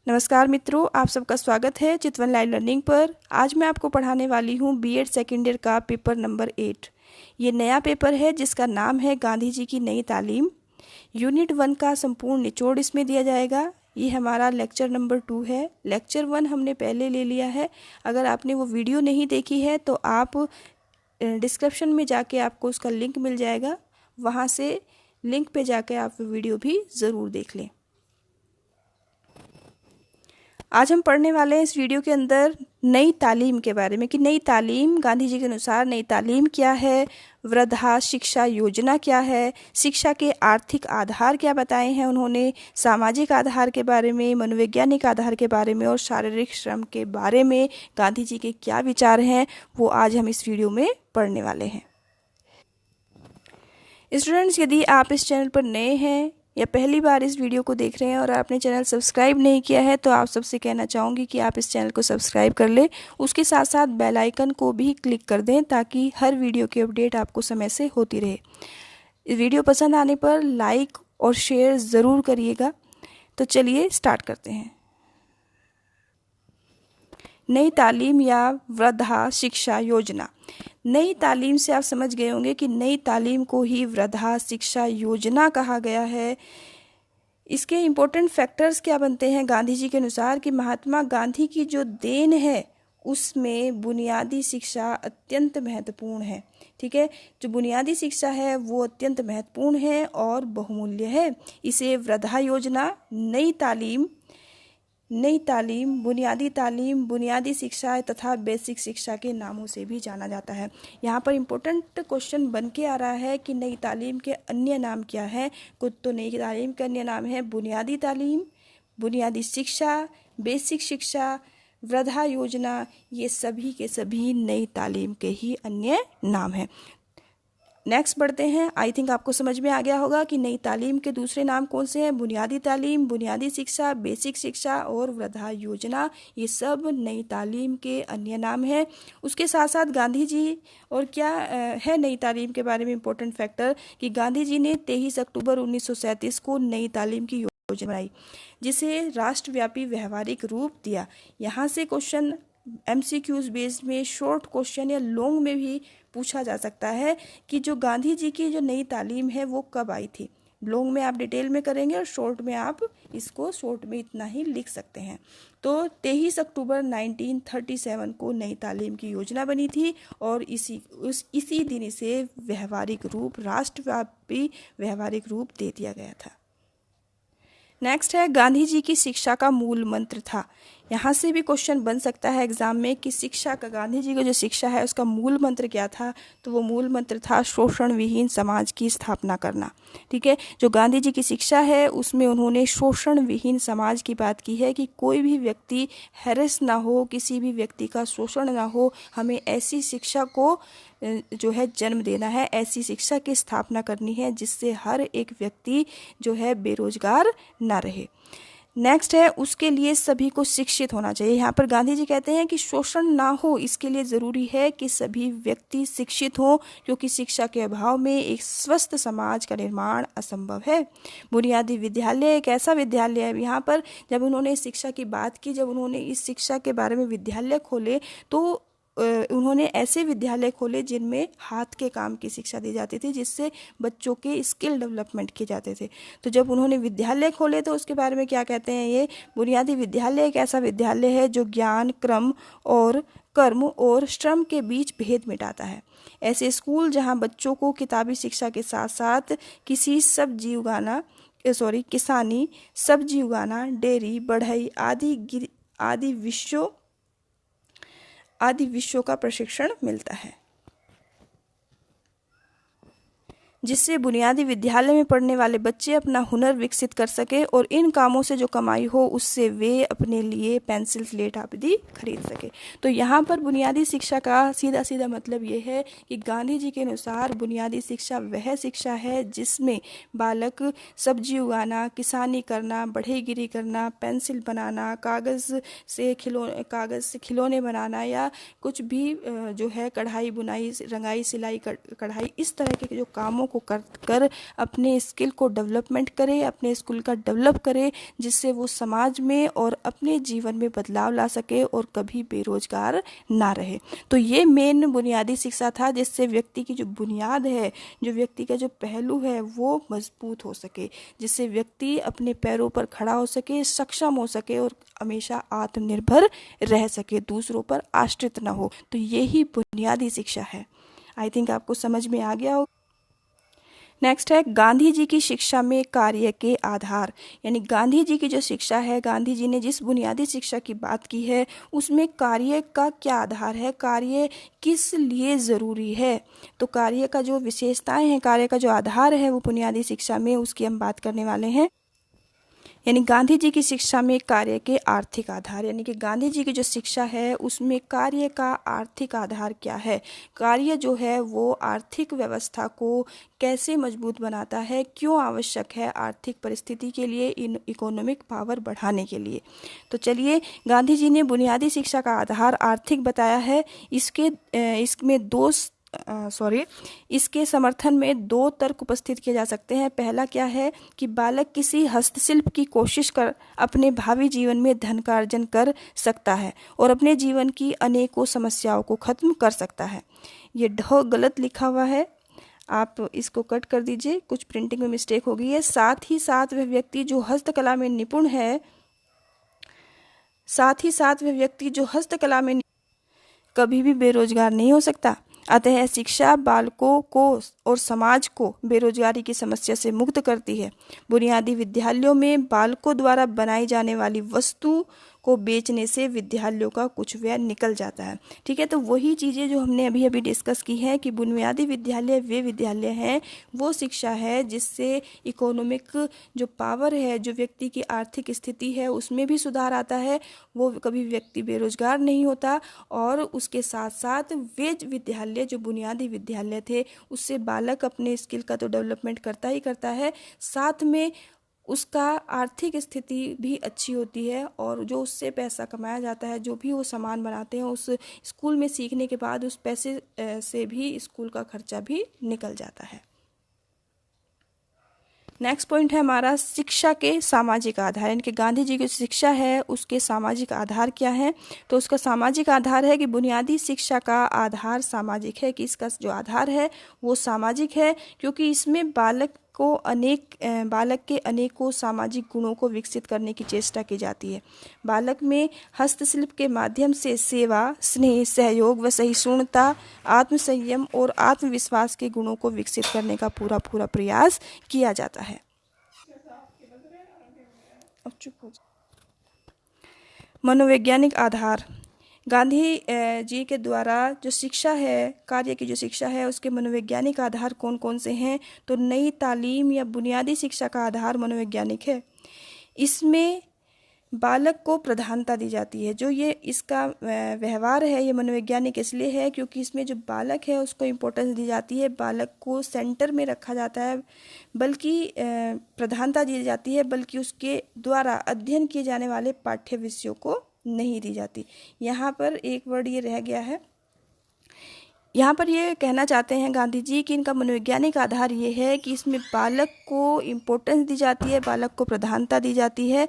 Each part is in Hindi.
नमस्कार मित्रों, आप सबका स्वागत है चितवन लाइव लर्निंग पर। आज मैं आपको पढ़ाने वाली हूँ बीएड सेकेंड ईयर का पेपर नंबर 8। ये नया पेपर है जिसका नाम है गांधी जी की नई तालीम। यूनिट 1 का संपूर्ण निचोड़ इसमें दिया जाएगा। ये हमारा लेक्चर नंबर 2 है। लेक्चर 1 हमने पहले ले लिया है। अगर आपने वो वीडियो नहीं देखी है तो आप डिस्क्रिप्शन में जाके आपको उसका लिंक मिल जाएगा, वहाँ से लिंक पे जाके आप वीडियो भी ज़रूर देख लें। आज हम पढ़ने वाले हैं इस वीडियो के अंदर नई तालीम के बारे में कि नई तालीम गांधी जी के अनुसार नई तालीम क्या है, वृद्धा शिक्षा योजना क्या है, शिक्षा के आर्थिक आधार क्या बताए हैं उन्होंने, सामाजिक आधार के बारे में, मनोवैज्ञानिक आधार के बारे में और शारीरिक श्रम के बारे में गांधी जी के क्या विचार हैं, वो आज हम इस वीडियो में पढ़ने वाले हैं। स्टूडेंट्स, यदि आप इस चैनल पर नए हैं या पहली बार इस वीडियो को देख रहे हैं और आपने चैनल सब्सक्राइब नहीं किया है तो आप सबसे कहना चाहूँगी कि आप इस चैनल को सब्सक्राइब कर लें। उसके साथ साथ बेल आइकन को भी क्लिक कर दें ताकि हर वीडियो की अपडेट आपको समय से होती रहे। इस वीडियो पसंद आने पर लाइक और शेयर ज़रूर करिएगा। तो चलिए स्टार्ट करते हैं। नई तालीम या वृद्धा शिक्षा योजना। नई तालीम से आप समझ गए होंगे कि नई तालीम को ही वृद्धा शिक्षा योजना कहा गया है। इसके इम्पोर्टेंट फैक्टर्स क्या बनते हैं गांधी जी के अनुसार कि महात्मा गांधी की जो देन है उसमें बुनियादी शिक्षा अत्यंत महत्वपूर्ण है। ठीक है, जो बुनियादी शिक्षा है वो अत्यंत महत्वपूर्ण है और बहुमूल्य है। इसे वृद्धा योजना, नई तालीम, बुनियादी शिक्षा तथा बेसिक शिक्षा के नामों से भी जाना जाता है। यहाँ पर इम्पोर्टेंट क्वेश्चन बन के आ रहा है कि नई तालीम के अन्य नाम क्या है। कुछ तो नई तालीम के अन्य नाम है बुनियादी तालीम, बुनियादी शिक्षा, बेसिक शिक्षा, वृद्धा योजना। ये सभी के सभी नई तालीम के ही अन्य नाम हैं। नेक्स्ट बढ़ते हैं। आई थिंक आपको समझ में आ गया होगा कि नई तालीम के दूसरे नाम कौन से हैं। बुनियादी तालीम, बुनियादी शिक्षा, बेसिक शिक्षा और वृद्धा योजना, ये सब नई तालीम के अन्य नाम हैं। उसके साथ साथ गांधी जी और क्या है नई तालीम के बारे में इम्पोर्टेंट फैक्टर कि गांधी जी ने 23 अक्टूबर 1937 को नई तालीम की योजना बनाई जिसे राष्ट्रव्यापी व्यवहारिक रूप दिया। यहाँ से क्वेश्चन MCQs बेस्ड में शॉर्ट क्वेश्चन या लॉन्ग में भी पूछा जा सकता है कि जो गांधी जी की जो नई तालीम है वो कब आई थी। लॉन्ग में आप डिटेल में करेंगे और शॉर्ट में आप इसको शॉर्ट में इतना ही लिख सकते हैं। तो 23 अक्टूबर 1937 को नई तालीम की योजना बनी थी और इसी दिन इसे व्यवहारिक रूप, राष्ट्रव्यापी व्यवहारिक रूप दे दिया गया था। नेक्स्ट है गांधी जी की शिक्षा का मूल मंत्र था। यहाँ से भी क्वेश्चन बन सकता है एग्जाम में कि शिक्षा का, गांधी जी का जो शिक्षा है उसका मूल मंत्र क्या था। तो वो मूल मंत्र था शोषण विहीन समाज की स्थापना करना। ठीक है, जो गांधी जी की शिक्षा है उसमें उन्होंने शोषण विहीन समाज की बात की है कि कोई भी व्यक्ति हैरेस ना हो, किसी भी व्यक्ति का शोषण ना हो। हमें ऐसी शिक्षा को जो है जन्म देना है, ऐसी शिक्षा की स्थापना करनी है जिससे हर एक व्यक्ति जो है बेरोजगार ना रहे। नेक्स्ट है उसके लिए सभी को शिक्षित होना चाहिए। यहाँ पर गांधी जी कहते हैं कि शोषण ना हो, इसके लिए ज़रूरी है कि सभी व्यक्ति शिक्षित हों क्योंकि शिक्षा के अभाव में एक स्वस्थ समाज का निर्माण असंभव है। बुनियादी विद्यालय एक ऐसा विद्यालय है। यहाँ पर जब उन्होंने शिक्षा की बात की, जब उन्होंने इस शिक्षा के बारे में विद्यालय खोले तो उन्होंने ऐसे विद्यालय खोले जिनमें हाथ के काम की शिक्षा दी जाती थी, जिससे बच्चों के स्किल डेवलपमेंट किए जाते थे। तो जब उन्होंने विद्यालय खोले तो उसके बारे में क्या कहते हैं, ये बुनियादी विद्यालय एक ऐसा विद्यालय है जो ज्ञान, कर्म और श्रम के बीच भेद मिटाता है। ऐसे स्कूल जहाँ बच्चों को किताबी शिक्षा के साथ साथ किसानी, सब्जी उगाना, डेयरी, बढ़ई आदि विषयों का प्रशिक्षण मिलता है, जिससे बुनियादी विद्यालय में पढ़ने वाले बच्चे अपना हुनर विकसित कर सके और इन कामों से जो कमाई हो उससे वे अपने लिए पेंसिल, स्लेट आदि खरीद सके। तो यहाँ पर बुनियादी शिक्षा का सीधा सीधा मतलब ये है कि गांधी जी के अनुसार बुनियादी शिक्षा वह शिक्षा है जिसमें बालक सब्जी उगाना, किसानी करना, बढ़ईगिरी करना, पेंसिल बनाना, कागज़ से खिलौने बनाना या कुछ भी जो है कढ़ाई बुनाई, रंगाई, सिलाई, कढ़ाई, इस तरह के जो कामों को कर अपने स्किल को डेवलपमेंट करे, अपने स्किल का डेवलप करे, जिससे वो समाज में और अपने जीवन में बदलाव ला सके और कभी बेरोजगार ना रहे। तो ये मेन बुनियादी शिक्षा था, जिससे व्यक्ति की जो बुनियाद है, जो व्यक्ति का जो पहलू है वो मजबूत हो सके, जिससे व्यक्ति अपने पैरों पर खड़ा हो सके, सक्षम हो सके और हमेशा आत्मनिर्भर रह सके, दूसरों पर आश्रित ना हो। तो यही बुनियादी शिक्षा है। आई थिंक आपको समझ में आ गया हो। नेक्स्ट है गांधी जी की शिक्षा में कार्य के आधार। यानी गांधी जी की जो शिक्षा है, गांधी जी ने जिस बुनियादी शिक्षा की बात की है, उसमें कार्य का क्या आधार है, कार्य किस लिए ज़रूरी है। तो कार्य का जो विशेषताएं हैं, कार्य का जो आधार है वो बुनियादी शिक्षा में, उसकी हम बात करने वाले हैं। यानी गांधी जी की शिक्षा में कार्य के आर्थिक आधार, यानी कि गांधी जी की जो शिक्षा है उसमें कार्य का आर्थिक आधार क्या है, कार्य जो है वो आर्थिक व्यवस्था को कैसे मजबूत बनाता है, क्यों आवश्यक है आर्थिक परिस्थिति के लिए, इकोनॉमिक पावर बढ़ाने के लिए। तो चलिए, गांधी जी ने बुनियादी शिक्षा का आधार आर्थिक बताया है। इसके समर्थन में दो तर्क उपस्थित किए जा सकते हैं। पहला क्या है कि बालक किसी हस्तशिल्प की कोशिश कर अपने भावी जीवन में धन का अर्जन कर सकता है और अपने जीवन की अनेकों समस्याओं को खत्म कर सकता है। ये ढ गलत लिखा हुआ है, आप इसको कट कर दीजिए, कुछ प्रिंटिंग में मिस्टेक हो गई है। साथ ही साथ वह व्यक्ति जो हस्तकला में कभी भी बेरोजगार नहीं हो सकता। अतः शिक्षा बालकों को और समाज को बेरोजगारी की समस्या से मुक्त करती है। बुनियादी विद्यालयों में बालकों द्वारा बनाई जाने वाली वस्तु को बेचने से विद्यालयों का कुछ व्यय निकल जाता है। ठीक है, तो वही चीज़ें जो हमने अभी अभी डिस्कस की हैं कि बुनियादी विद्यालय वे विद्यालय हैं, वो शिक्षा है जिससे इकोनॉमिक जो पावर है, जो व्यक्ति की आर्थिक स्थिति है, उसमें भी सुधार आता है। वो कभी व्यक्ति बेरोजगार नहीं होता और उसके साथ साथ वे विद्यालय जो बुनियादी विद्यालय थे, उससे बालक अपने स्किल का तो डेवलपमेंट करता ही करता है, साथ में उसका आर्थिक स्थिति भी अच्छी होती है और जो उससे पैसा कमाया जाता है, जो भी वो सामान बनाते हैं, उस स्कूल में सीखने के बाद उस पैसे से भी स्कूल का खर्चा भी निकल जाता है। नेक्स्ट पॉइंट है हमारा शिक्षा के सामाजिक आधार, यानी कि गांधी जी की शिक्षा है उसके सामाजिक आधार क्या है। तो उसका सामाजिक आधार है कि बुनियादी शिक्षा का आधार सामाजिक है, कि इसका जो आधार है वो सामाजिक है, क्योंकि इसमें बालक के अनेकों सामाजिक गुणों को विकसित करने की चेष्टा की जाती है। बालक में हस्तशिल्प के माध्यम से सेवा, स्नेह, सहयोग व सहिष्णुता, आत्मसंयम और आत्मविश्वास के गुणों को विकसित करने का पूरा प्रयास किया जाता है। अब चुप हो जाओ। मनोवैज्ञानिक आधार, गांधी जी के द्वारा जो शिक्षा है, कार्य की जो शिक्षा है, उसके मनोवैज्ञानिक आधार कौन कौन से हैं। तो नई तालीम या बुनियादी शिक्षा का आधार मनोवैज्ञानिक है। इसमें बालक को प्रधानता दी जाती है। जो ये इसका व्यवहार है, ये मनोवैज्ञानिक इसलिए है क्योंकि इसमें जो बालक है उसको इम्पोर्टेंस दी जाती है, बालक को सेंटर में रखा जाता है, बल्कि प्रधानता दी जाती है, बल्कि उसके द्वारा अध्ययन किए जाने वाले पाठ्य विषयों को नहीं दी जाती। यहाँ पर एक वर्ड ये रह गया है, यहाँ पर ये कहना चाहते हैं गांधी जी कि इनका मनोवैज्ञानिक आधार ये है कि इसमें बालक को इम्पोर्टेंस दी जाती है, बालक को प्रधानता दी जाती है,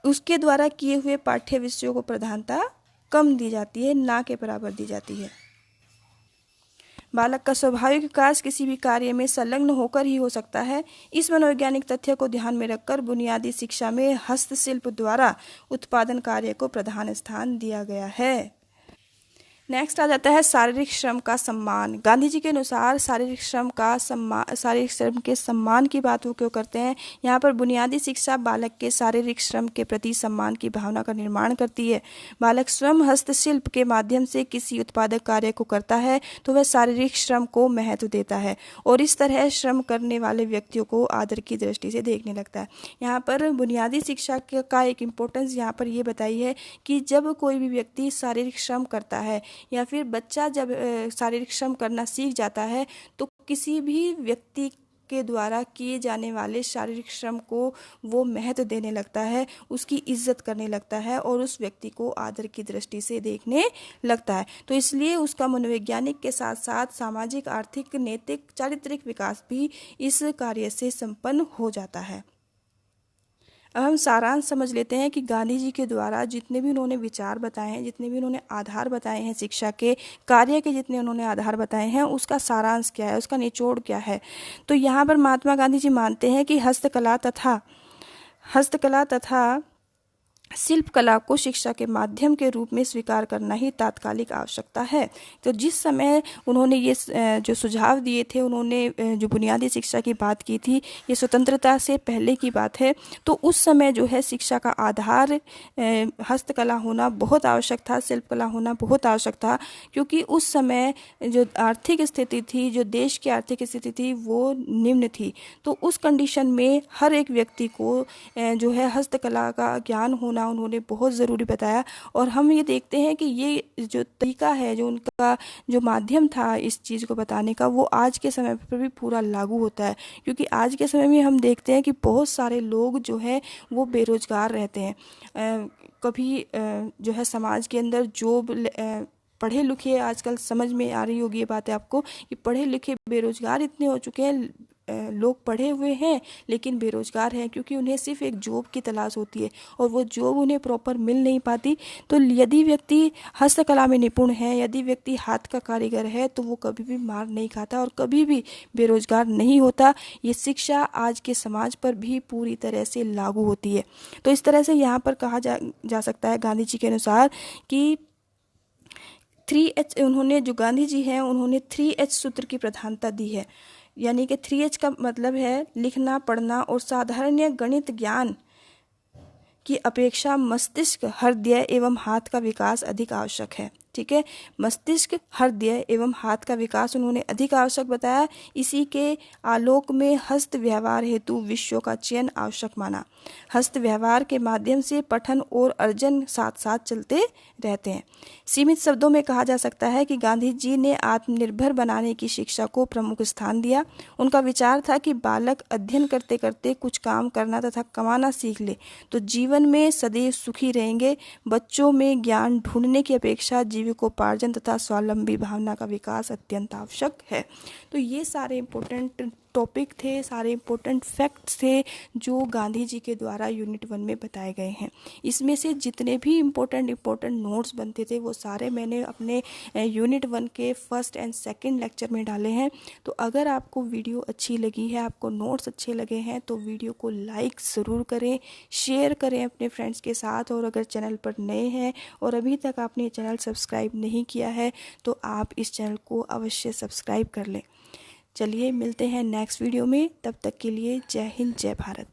उसके द्वारा किए हुए पाठ्य विषयों को प्रधानता कम दी जाती है, ना के बराबर दी जाती है। बालक का स्वाभाविक विकास किसी भी कार्य में संलग्न होकर ही हो सकता है। इस मनोवैज्ञानिक तथ्य को ध्यान में रखकर बुनियादी शिक्षा में हस्तशिल्प द्वारा उत्पादन कार्य को प्रधान स्थान दिया गया है। नेक्स्ट आ जाता है शारीरिक श्रम का सम्मान। गांधी जी के अनुसार शारीरिक श्रम के सम्मान की बात वो क्यों करते हैं। यहाँ पर बुनियादी शिक्षा बालक के शारीरिक श्रम के प्रति सम्मान की भावना का निर्माण करती है। बालक स्वयं हस्तशिल्प के माध्यम से किसी उत्पादक कार्य को करता है तो वह शारीरिक श्रम को महत्व देता है और इस तरह श्रम करने वाले व्यक्तियों को आदर की दृष्टि से देखने लगता है। यहाँ पर बुनियादी शिक्षा का एक इम्पोर्टेंस यहाँ पर ये बताई है कि जब कोई भी व्यक्ति शारीरिक श्रम करता है या फिर बच्चा जब शारीरिक श्रम करना सीख जाता है तो किसी भी व्यक्ति के द्वारा किए जाने वाले शारीरिक श्रम को वो महत्व देने लगता है, उसकी इज्जत करने लगता है और उस व्यक्ति को आदर की दृष्टि से देखने लगता है। तो इसलिए उसका मनोवैज्ञानिक के साथ साथ सामाजिक, आर्थिक, नैतिक, चारित्रिक विकास भी इस कार्य से संपन्न हो जाता है। अब हम सारांश समझ लेते हैं कि गांधी जी के द्वारा जितने भी उन्होंने विचार बताए हैं, जितने भी उन्होंने आधार बताए हैं शिक्षा के, कार्य के जितने उन्होंने आधार बताए हैं, उसका सारांश क्या है, उसका निचोड़ क्या है। तो यहाँ पर महात्मा गांधी जी मानते हैं कि हस्तकला तथा शिल्प कला को शिक्षा के माध्यम के रूप में स्वीकार करना ही तात्कालिक आवश्यकता है। तो जिस समय उन्होंने ये जो सुझाव दिए थे, उन्होंने जो बुनियादी शिक्षा की बात की थी, ये स्वतंत्रता से पहले की बात है। तो उस समय जो है शिक्षा का आधार हस्तकला होना बहुत आवश्यक था, शिल्प कला होना बहुत आवश्यक था, क्योंकि उस समय जो आर्थिक स्थिति थी, जो देश की आर्थिक स्थिति थी, वो निम्न थी। तो उस कंडीशन में हर एक व्यक्ति को जो है हस्तकला का ज्ञान होना उन्होंने बहुत ज़रूरी बताया। और हम ये देखते हैं कि ये जो तरीका है, जो उनका जो माध्यम था इस चीज़ को बताने का, वो आज के समय पर भी पूरा लागू होता है। क्योंकि आज के समय में हम देखते हैं कि बहुत सारे लोग जो है वो बेरोजगार रहते हैं। कभी जो है समाज के अंदर जॉब पढ़े लिखे, आजकल समझ में आ रही होगी ये बातें आपको, कि पढ़े लिखे बेरोजगार इतने हो चुके हैं, लोग पढ़े हुए हैं लेकिन बेरोजगार हैं, क्योंकि उन्हें सिर्फ एक जॉब की तलाश होती है और वो जॉब उन्हें प्रॉपर मिल नहीं पाती। तो यदि व्यक्ति हस्तकला में निपुण है, यदि व्यक्ति हाथ का कारीगर है, तो वो कभी भी मार नहीं खाता और कभी भी बेरोजगार नहीं होता। ये शिक्षा आज के समाज पर भी पूरी तरह से लागू होती है। तो इस तरह से यहाँ पर कहा जा सकता है गांधी जी के अनुसार कि 3H, उन्होंने जो गांधी जी हैं उन्होंने 3H सूत्र की प्रधानता दी है। यानी कि 3H का मतलब है लिखना, पढ़ना और साधारण या गणित ज्ञान की अपेक्षा मस्तिष्क, हृदय एवं हाथ का विकास अधिक आवश्यक है। ठीक है, मस्तिष्क, हृदय एवं हाथ का विकास उन्होंने अधिक आवश्यक बताया। इसी के आलोक में हस्त व्यवहार हेतु विषयों का चयन आवश्यक माना। हस्त व्यवहार के माध्यम से पठन और अर्जन साथ साथ चलते रहते हैं। सीमित शब्दों में कहा जा सकता है कि गांधी जी ने आत्मनिर्भर बनाने की शिक्षा को प्रमुख स्थान दिया। उनका विचार था कि बालक अध्ययन करते करते कुछ काम करना तथा कमाना सीख ले तो जीवन में सदैव सुखी रहेंगे। बच्चों में ज्ञान ढूंढने की अपेक्षा जीविकोपार्जन तथा स्वावलंबी भावना का विकास अत्यंत आवश्यक है। तो ये सारे इम्पोर्टेंट टॉपिक थे, सारे इम्पोर्टेंट फैक्ट्स थे जो गांधी जी के द्वारा यूनिट 1 में बताए गए हैं। इसमें से जितने भी इम्पोर्टेंट नोट्स बनते थे वो सारे मैंने अपने यूनिट 1 के फर्स्ट एंड सेकंड लेक्चर में डाले हैं। तो अगर आपको वीडियो अच्छी लगी है, आपको नोट्स अच्छे लगे हैं, तो वीडियो को लाइक ज़रूर करें, शेयर करें अपने फ्रेंड्स के साथ। और अगर चैनल पर नए हैं और अभी तक आपने चैनल सब्सक्राइब नहीं किया है तो आप इस चैनल को अवश्य सब्सक्राइब कर लें। चलिए मिलते हैं नेक्स्ट वीडियो में, तब तक के लिए जय हिंद, जय भारत।